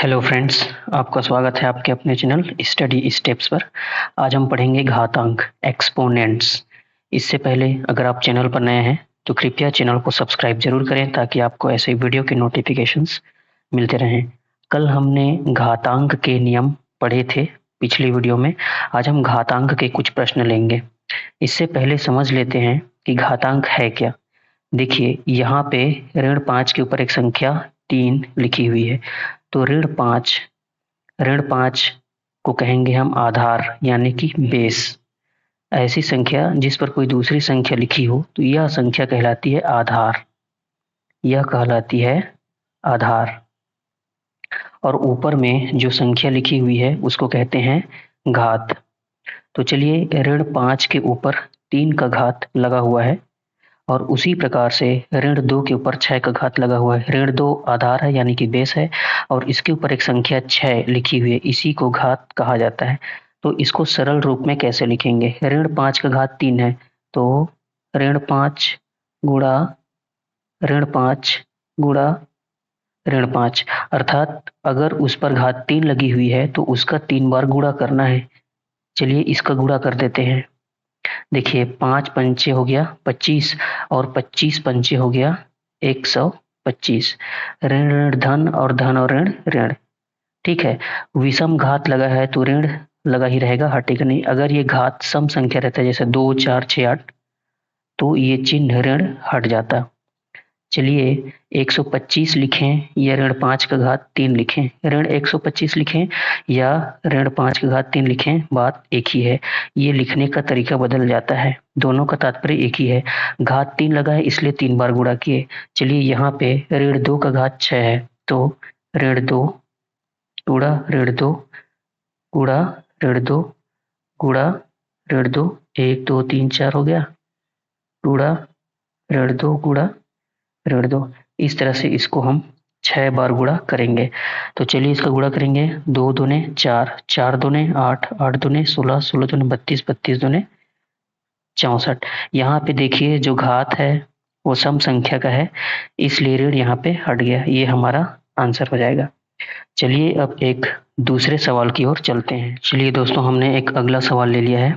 Hello friends, आपका स्वागत है आपके अपने चैनल स्टडी स्टेप्स पर। आज हम पढ़ेंगे घातांक एक्सपोनेंट्स। इससे पहले अगर आप चैनल पर नए हैं तो कृपया चैनल को सब्सक्राइब जरूर करें ताकि आपको ऐसे वीडियो के नोटिफिकेशंस मिलते रहें। कल हमने घातांक के नियम पढ़े थे पिछली वीडियो में। आज हम घातांक के कुछ प्रश्न लेंगे। इससे पहले समझ लेते हैं कि घातांक है क्या। देखिए, यहाँ पे ऋण 5 के ऊपर एक संख्या 3 लिखी हुई है, तो ऋण पाँच को कहेंगे हम आधार यानी कि बेस। ऐसी संख्या जिस पर कोई दूसरी संख्या लिखी हो तो यह संख्या कहलाती है आधार, यह कहलाती है आधार। और ऊपर में जो संख्या लिखी हुई है उसको कहते हैं घात। तो चलिए, ऋण 5 के ऊपर 3 का घात लगा हुआ है और उसी प्रकार से ऋण 2 के ऊपर 6 का घात लगा हुआ है। ऋण 2 आधार है यानी कि बेस है और इसके ऊपर एक संख्या 6 लिखी हुई है, इसी को घात कहा जाता है। तो इसको सरल रूप में कैसे लिखेंगे? ऋण 5 का घात 3 है, तो ऋण 5 गुणा ऋण 5 गुणा ऋण 5, अर्थात अगर उस पर घात 3 लगी हुई है तो उसका 3 बार गुणा करना है। चलिए इसका गुणा कर देते हैं। देखिए, 5 पंचे हो गया 25 और 25 पंचे हो गया 125। ऋण ऋण धन और धन और ऋण ऋण। ठीक है, विषम घात लगा है तो ऋण लगा ही रहेगा, हटेगा नहीं। अगर ये घात सम संख्या रहता है जैसे 2 4 6 8 तो ये चिन्ह ऋण हट जाता। चलिए 125 लिखें या ऋण 5 का घात 3 लिखें, ऋण 125 लिखें या ऋण 5 का घात 3 लिखें, बात एक ही है। ये लिखने का तरीका बदल जाता है, दोनों का तात्पर्य एक ही है। घात 3 लगा है इसलिए 3 बार गुणा किए। चलिए यहाँ पे ऋण 2 का घात 6 है, तो ऋण 2 गुणा ऋण 2 गुणा ऋण 2 गुणा ऋण 2, 1 2 3 4 हो गया, गुणा ऋण 2 गुणा ऋण 2। इस तरह से इसको हम 6 बार गुणा करेंगे। तो चलिए इसका गुणा करेंगे। 2 दूने 4, 4 दूने 8, 8 दूने 16, 16 दूने 32, 32 दूने 64। यहाँ पे देखिए जो घात है वो सम संख्या का है, इसलिए ऋण यहाँ पे हट गया, ये हमारा आंसर हो जाएगा। चलिए अब एक दूसरे सवाल की ओर चलते हैं। चलिए दोस्तों, हमने एक अगला सवाल ले लिया है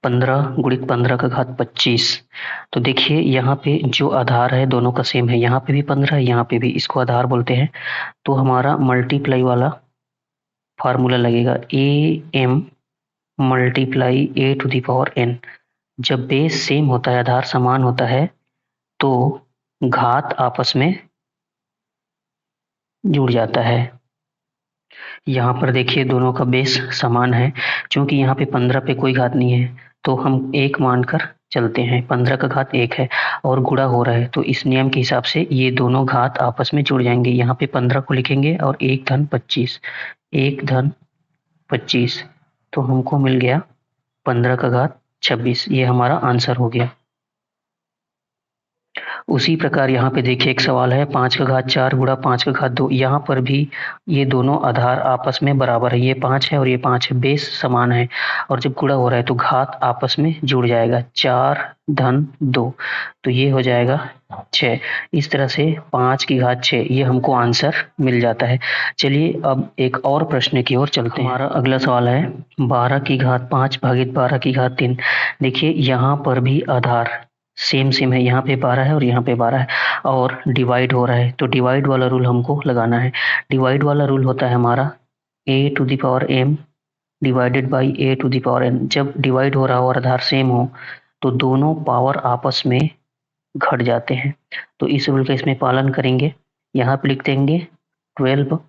15 गुणित 15 का घात 25। तो देखिए यहाँ पे जो आधार है दोनों का सेम है, यहाँ पे भी 15 है, यहाँ पे भी, इसको आधार बोलते हैं। तो हमारा मल्टीप्लाई वाला फार्मूला लगेगा A M multiply A to the power N. जब बेस सेम होता है, आधार समान होता है, तो घात आपस में जुड़ जाता है। यहाँ पर देखिए दोनों का बेस समान है, क्योंकि यहाँ पे 15 पे कोई घात नहीं है तो हम एक मानकर चलते हैं। 15 का घात 1 है और गुणा हो रहा है, तो इस नियम के हिसाब से ये दोनों घात आपस में जुड़ जाएंगे। यहाँ पे 15 को लिखेंगे और 1 धन 25, 1 धन 25, तो हमको मिल गया 15 का घात 26। ये हमारा आंसर हो गया। उसी प्रकार यहाँ पे देखिए एक सवाल है 5 का घात 4 गुणा 5 का घात 2। यहाँ पर भी ये दोनों आधार आपस में बराबर है, ये 5 है और ये 5 है, बेस समान है और जब गुणा हो रहा है तो घात आपस में जुड़ जाएगा। 4 धन 2, तो ये हो जाएगा 6। इस तरह से 5 की घात 6, ये हमको आंसर मिल जाता है। चलिए अब एक और प्रश्न की ओर चलते हैं। हमारा अगला सवाल है 12 की घात 5 भागित 12 की घात 3। देखिए यहाँ पर भी आधार सेम सेम है, यहाँ पे 12 है और यहाँ पे 12 है और डिवाइड हो रहा है, तो डिवाइड वाला रूल हमको लगाना है। डिवाइड वाला रूल होता है हमारा a to the power m divided by a to the power n। जब डिवाइड हो रहा हो और आधार सेम हो तो दोनों पावर आपस में घट जाते हैं, तो इस रूल का इसमें पालन करेंगे। यहाँ पे लिख देंगे 12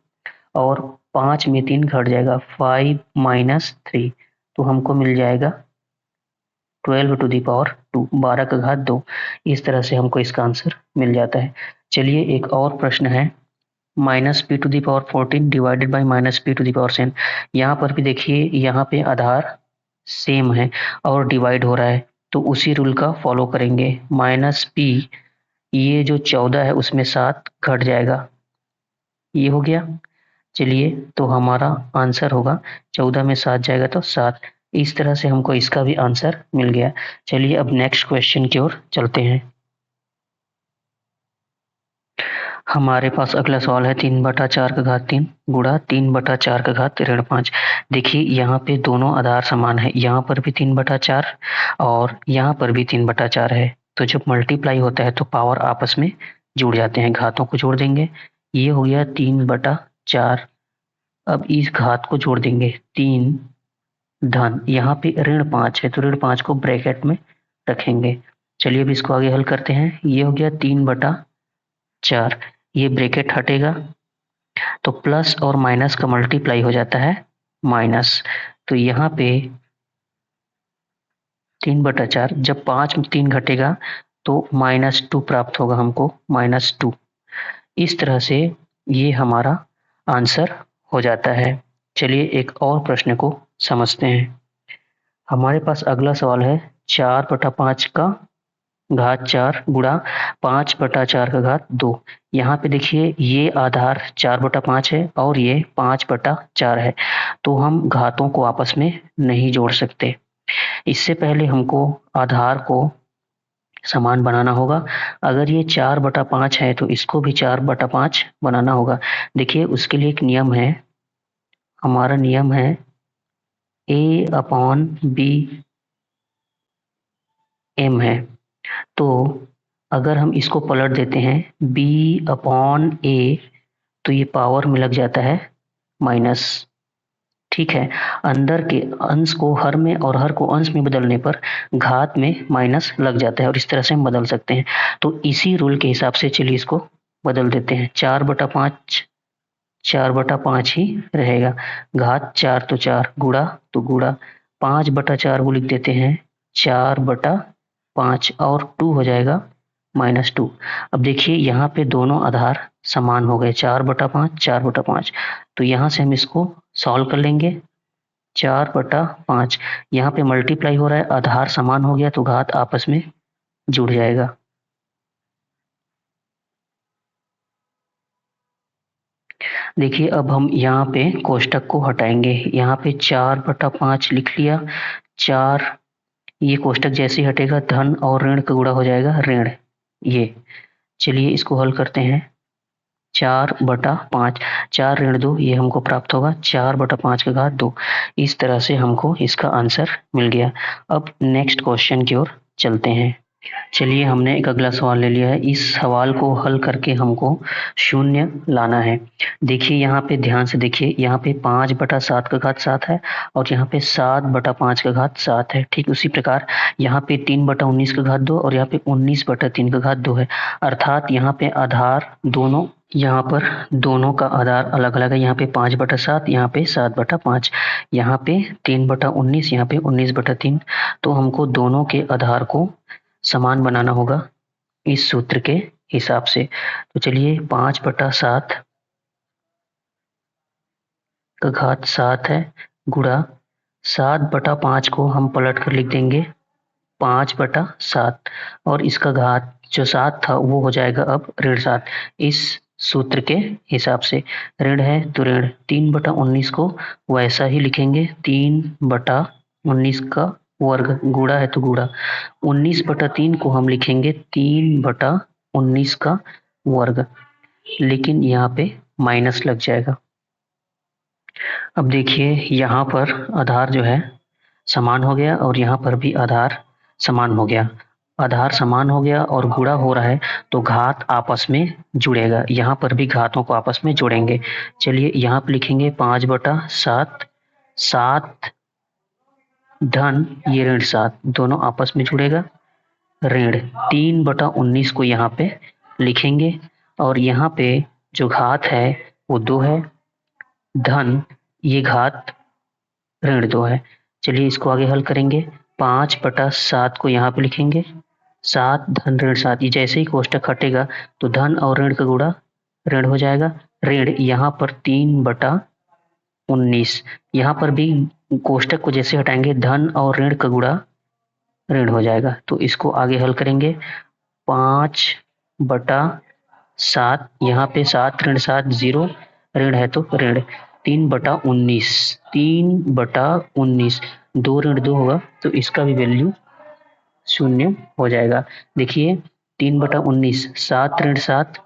और 5 में 3 घट जाएगा, 5 माइनस 3, तो हमको मिल जाएगा 12 टू दी पावर 2, 12 का घात 2। इस तरह से हमको इसका आंसर मिल जाता है। चलिए एक और प्रश्न है minus p to the power 14 divided by minus p to the power 7। यहाँ पर भी देखिए यहाँ पे आधार सेम है और डिवाइड हो रहा है, तो उसी रूल का फॉलो करेंगे। माइनस पी, ये जो 14 है उसमें 7 घट जाएगा, ये हो गया। चलिए तो हमारा आंसर होगा 14 में 7 जाएगा तो 7। इस तरह से हमको इसका भी आंसर मिल गया। चलिए अब नेक्स्ट क्वेश्चन की ओर चलते हैं। हमारे पास अगला सवाल है 3/4 गुणा 3/4 देखिए यहाँ पे दोनों आधार समान है, यहाँ पर भी 3/4 और यहाँ पर भी 3/4 है। तो जब मल्टीप्लाई होता है तो पावर आपस में जुड़ जाते हैं, घातों को जोड़ देंगे। ये हो गया 3/4। अब इस घात को जोड़ देंगे 3 धन, यहाँ पे ऋण 5 है तो ऋण 5 को ब्रैकेट में रखेंगे। चलिए अब इसको आगे हल करते हैं। ये हो गया 3/4, ये ब्रैकेट हटेगा तो प्लस और माइनस का मल्टीप्लाई हो जाता है माइनस। तो यहाँ पे 3/4, जब 5 में 3 घटेगा तो -2 प्राप्त होगा हमको, -2। इस तरह से ये हमारा आंसर हो जाता है। चलिए एक और प्रश्न को समझते हैं। हमारे पास अगला सवाल है 4/5 गुणा 5/4 यहाँ पे देखिए ये आधार 4/5 है और ये 5/4 है, तो हम घातों को आपस में नहीं जोड़ सकते। इससे पहले हमको आधार को समान बनाना होगा। अगर ये 4/5 है तो इसको भी 4/5 बनाना होगा। देखिए उसके लिए एक नियम है, हमारा नियम है A/B m है। तो अगर हम इसको पलट देते हैं B/A, तो ये पावर में लग जाता है माइनस। ठीक है, अंदर के अंश को हर में और हर को अंश में बदलने पर घात में माइनस लग जाता है और इस तरह से हम बदल सकते हैं। तो इसी रूल के हिसाब से चलिए इसको बदल देते हैं। 4/5 4/5 ही रहेगा, घात 4 तो 4, गुणा तो गुणा 5/4 को लिख देते हैं 4/5 और 2 हो जाएगा -2। अब देखिए यहाँ पे दोनों आधार समान हो गए, 4/5 तो यहाँ से हम इसको सॉल्व कर लेंगे। 4/5 यहाँ पे मल्टीप्लाई हो रहा है, आधार समान हो गया तो घात आपस में जुड़ जाएगा। देखिए अब हम यहाँ पे कोष्टक को हटाएंगे, यहाँ पे 4/5 लिख लिया। 4, ये कोष्टक जैसे ही हटेगा धन और ऋण का गुणा हो जाएगा ऋण। ये चलिए इसको हल करते हैं। 4/5, 4 ऋण 2, ये हमको प्राप्त होगा 4/5 इस तरह से हमको इसका आंसर मिल गया। अब नेक्स्ट क्वेश्चन की ओर चलते हैं। चलिए हमने एक अगला सवाल ले लिया है, इस सवाल को हल करके हमको शून्य लाना है। देखिए यहाँ पे ध्यान से देखिए, यहाँ पे 5/7 है और यहाँ पे 7/5 है। ठीक उसी प्रकार यहाँ पे 3/19 और यहाँ पे 19/3 है। अर्थात यहाँ पे आधार दोनों, यहाँ पर दोनों का आधार अलग अलग है। यहाँ पे 5/7, यहाँ पे 7/5, यहाँ पे 3/19, यहाँ पे 19/3। तो हमको दोनों के आधार को समान बनाना होगा इस सूत्र के हिसाब से। तो चलिए 5/7 है गुणा 7/5 को हम पलट कर लिख देंगे 5/7 और इसका घात जो 7 था वो हो जाएगा अब ऋण 7 इस सूत्र के हिसाब से। ऋण है तो ऋण, 3/19 को वैसा ही लिखेंगे 3/19 का वर्ग, गुणा है तो गुणा 19/3 को हम लिखेंगे 3/19 का वर्ग, लेकिन यहाँ पे माइनस लग जाएगा। अब देखिए यहाँ पर आधार जो है समान हो गया और यहाँ पर भी आधार समान हो गया। आधार समान हो गया और गुणा हो रहा है तो घात आपस में जुड़ेगा, यहाँ पर भी घातों को आपस में जोड़ेंगे। चलिए यहाँ पर लिखेंगे 5/7, 7 धन ये ऋण 7, दोनों आपस में जुड़ेगा ऋण 3/19 को यहाँ पे लिखेंगे और यहाँ पे जो घात है वो 2 है, धन ये घात ऋण 2 है। चलिए इसको आगे हल करेंगे। 5/7 को यहाँ पे लिखेंगे 7 धन ऋण 7, ये जैसे ही कोष्टक हटेगा तो धन और ऋण का गुणा ऋण हो जाएगा। ऋण यहाँ पर 3/19, यहाँ पर भी कोष्टक को जैसे हटाएंगे धन और ऋण का गुणा ऋण हो जाएगा। तो इसको आगे हल करेंगे। 5/7, यहाँ पे 7 ऋण 7 0, ऋण है तो ऋण 3/19, 3/19, 2 ऋण 2 होगा तो इसका भी वैल्यू 0 हो जाएगा। देखिए 3/19, 7 ऋण 7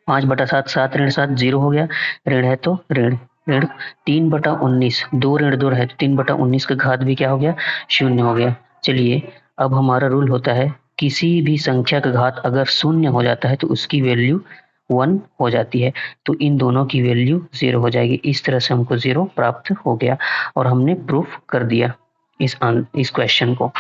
5/7 7 ऋण 7 0 हो गया, ऋण है तो ऋण ऋण 3/19 2 ऋण 2 है तो 3/19 का घात भी क्या हो गया, 0 हो गया। चलिए अब हमारा रूल होता है किसी भी संख्या का घात अगर 0 हो जाता है तो उसकी वैल्यू 1 हो जाती है, तो इन दोनों की वैल्यू 0 हो जाएगी। इस तरह से हमको 0 प्राप्त हो गया और हमने प्रूफ कर दिया इस क्वेश्चन को।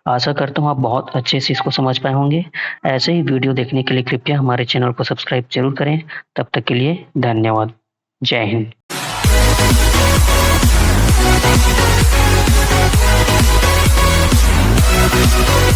आशा करता हूँ आप बहुत अच्छे से इसको समझ पाए होंगे। ऐसे ही वीडियो देखने के लिए कृपया हमारे चैनल को सब्सक्राइब जरूर करें। तब तक के लिए धन्यवाद। जय हिंद।